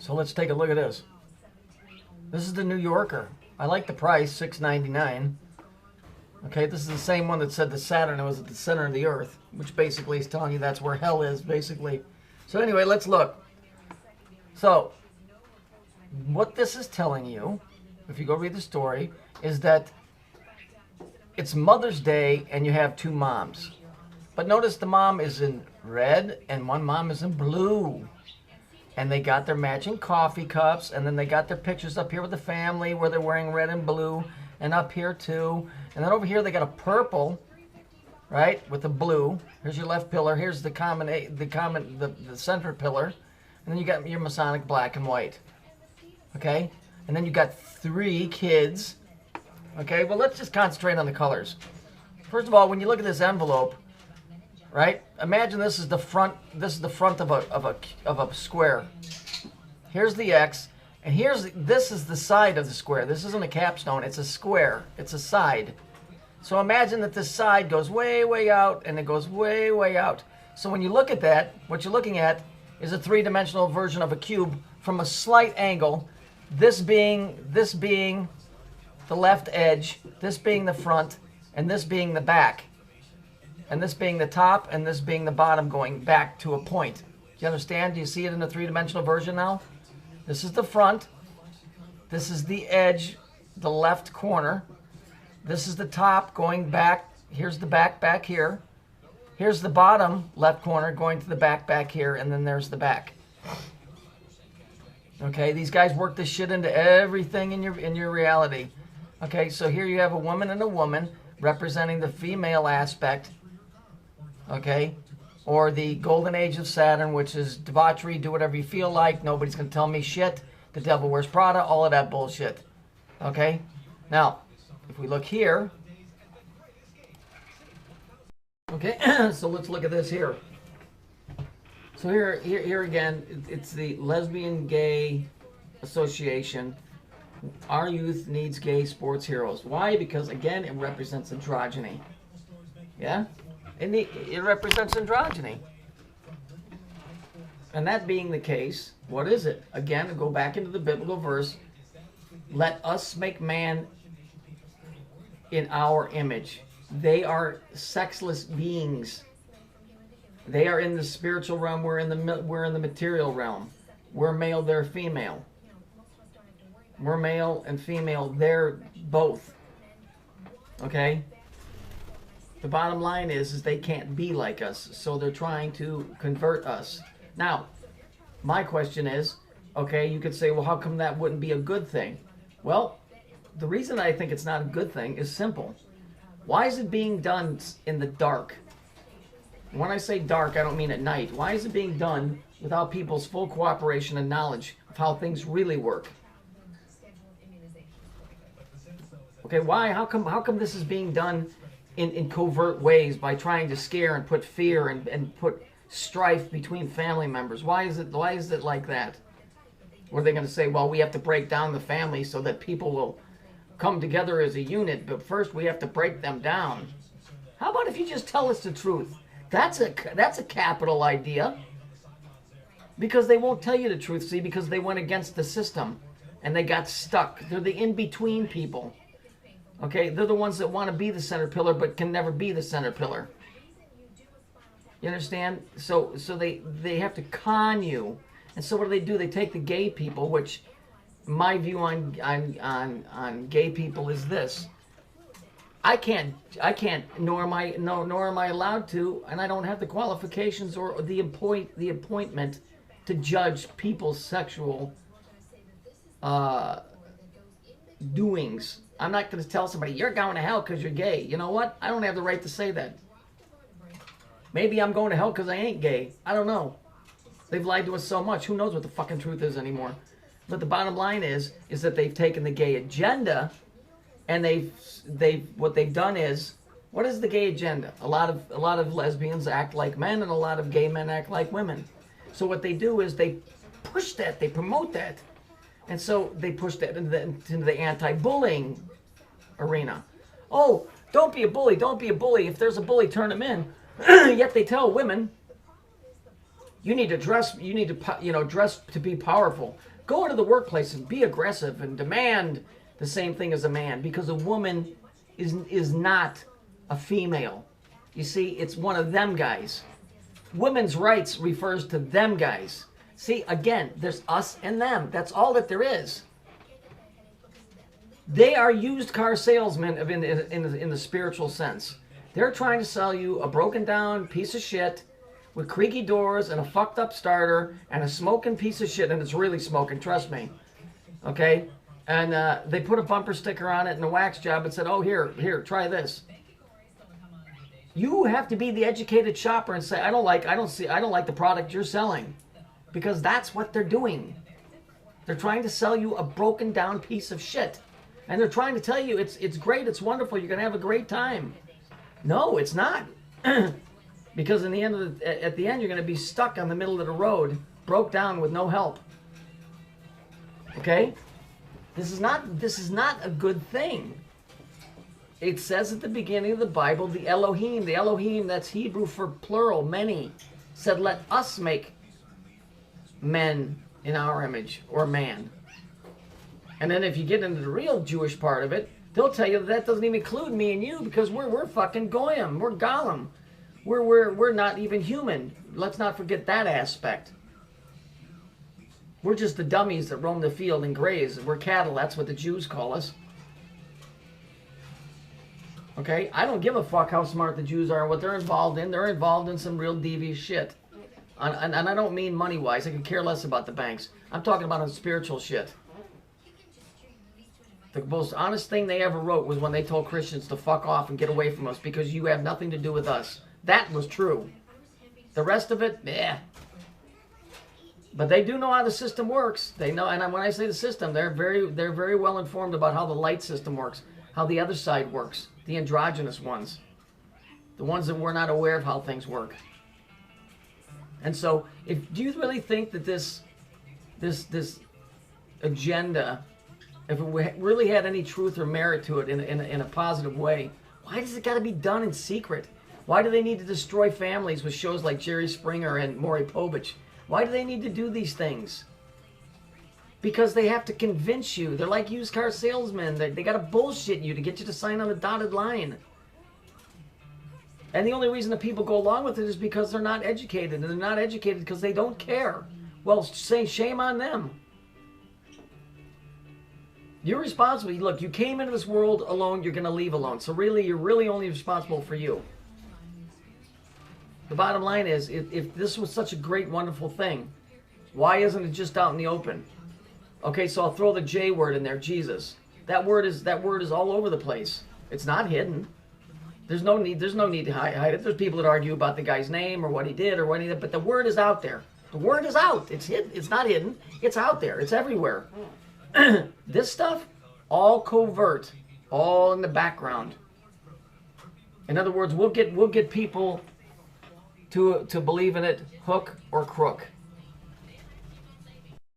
So let's take a look at this. This is the New Yorker. I like the price, $6.99. Okay, this is the same one that said the Saturn was at the center of the earth, which basically is telling you that's where hell is, basically. So anyway, let's look. So, what this is telling you, if you go read the story, is that it's Mother's Day and you have two moms. But notice the mom is in red and one mom is in blue. And they got their matching coffee cups, and then they got their pictures up here with the family where they're wearing red and blue, and up here too. And then over here they got a purple, right, with the blue. Here's your left pillar. Here's the center pillar. And then you got your Masonic black and white. Okay? And then you got 3 kids. Okay, well, let's just concentrate on the colors. First of all, when you look at this envelope, right? Imagine this is the front. This is the front of a square. Here's the X, and this is the side of the square. This isn't a capstone. It's a square. It's a side. So imagine that this side goes way, way out, and it goes way, way out. So when you look at that, what you're looking at is a 3-dimensional version of a cube from a slight angle. This being the left edge, this being the front, and this being the back. And this being the top, and this being the bottom, going back to a point. Do you understand? Do you see it in a 3-dimensional version now? This is the front. This is the edge, the left corner. This is the top going back. Here's the back here. Here's the bottom left corner going to the back here, and then there's the back. Okay, these guys work this shit into everything in your reality. Okay, so here you have a woman and a woman representing the female aspect. Okay, or the golden age of Saturn, which is debauchery, do whatever you feel like, nobody's going to tell me shit, the devil wears Prada, all of that bullshit. Okay, now, if we look here, okay, so let's look at this here. So here again, it's the Lesbian Gay Association. Our youth needs gay sports heroes. Why? Because, again, it represents androgyny. Yeah? It represents androgyny. And that being the case, what is it? Again, to go back into the biblical verse, let us make man in our image. They are sexless beings. They are in the spiritual realm. We're in the material realm. We're male. They're female. We're male and female. They're both. Okay. The bottom line is they can't be like us, so they're trying to convert us. Now, my question is, okay, you could say, well, how come that wouldn't be a good thing? Well, the reason I think it's not a good thing is simple. Why is it being done in the dark? When I say dark, I don't mean at night. Why is it being done without people's full cooperation and knowledge of how things really work? Okay, why? How come this is being done in covert ways by trying to scare and put fear and put strife between family members? Why is it like that? Or are they going to say, well, we have to break down the family so that people will come together as a unit, but first we have to break them down? How about if you just tell us the truth? That's a capital idea. Because they won't tell you the truth, see, because they went against the system and they got stuck. They're the in-between people. Okay, they're the ones that want to be the center pillar but can never be the center pillar. You understand? So they have to con you. And so what do? They take the gay people, which my view on gay people is this. I can't, nor am I allowed to, and I don't have the qualifications or the appointment to judge people's sexual doings. I'm not going to tell somebody, you're going to hell because you're gay. You know what? I don't have the right to say that. Maybe I'm going to hell because I ain't gay. I don't know. They've lied to us so much. Who knows what the fucking truth is anymore? But the bottom line is that they've taken the gay agenda, and what they've done is, what is the gay agenda? A lot of lesbians act like men, and a lot of gay men act like women. So what they do is they push that, they promote that. And so they push that into the anti-bullying arena. Oh, don't be a bully, don't be a bully. If there's a bully, turn him in. Yet they tell women, you need to dress, dress to be powerful. Go into the workplace and be aggressive and demand the same thing as a man, because a woman is not a female. You see, it's one of them guys. Women's rights refers to them guys. See, again, there's us and them. That's all that there is. They are used car salesmen in the spiritual sense. They're trying to sell you a broken down piece of shit with creaky doors and a fucked up starter and a smoking piece of shit, and it's really smoking, trust me. Okay? And they put a bumper sticker on it and a wax job and said, oh, here, try this. You have to be the educated shopper and say, I don't like the product you're selling. Because that's what they're doing. They're trying to sell you a broken down piece of shit. And they're trying to tell you it's great, it's wonderful, you're going to have a great time. No, it's not. Because at the end you're going to be stuck on the middle of the road, broke down with no help. Okay? This is not a good thing. It says at the beginning of the Bible, the Elohim, that's Hebrew for plural, many, said, let us make men in our image, or man. And then if you get into the real Jewish part of it, they'll tell you that doesn't even include me and you, because we're fucking goyim, we're golem. We're not even human. Let's not forget that aspect. We're just the dummies that roam the field and graze. We're cattle, that's what the Jews call us. Okay? I don't give a fuck how smart the Jews are and what they're involved in. They're involved in some real devious shit. And I don't mean money-wise. I could care less about the banks. I'm talking about on spiritual shit. The most honest thing they ever wrote was when they told Christians to fuck off and get away from us because you have nothing to do with us. That was true. The rest of it, yeah. But they do know how the system works. They know, and when I say the system, they're very well informed about how the light system works, how the other side works, the androgynous ones, the ones that we're not aware of how things work. And so, do you really think that this agenda, if it really had any truth or merit to it in a positive way, why does it got to be done in secret? Why do they need to destroy families with shows like Jerry Springer and Maury Povich? Why do they need to do these things? Because they have to convince you. They're like used car salesmen. They got to bullshit you to get you to sign on the dotted line. And the only reason that people go along with it is because they're not educated. And they're not educated because they don't care. Well, say shame on them. You're responsible. Look, you came into this world alone. You're going to leave alone. So really, you're really only responsible for you. The bottom line is, if this was such a great, wonderful thing, why isn't it just out in the open? Okay, so I'll throw the J word in there, Jesus. That word is all over the place. It's not hidden. There's no need to hide it. There's people that argue about the guy's name or what he did or what he did, but the word is out there. The word is out. It's hidden. It's not hidden. It's out there. It's everywhere. This stuff, all covert, all in the background. In other words, we'll get people to believe in it, hook or crook.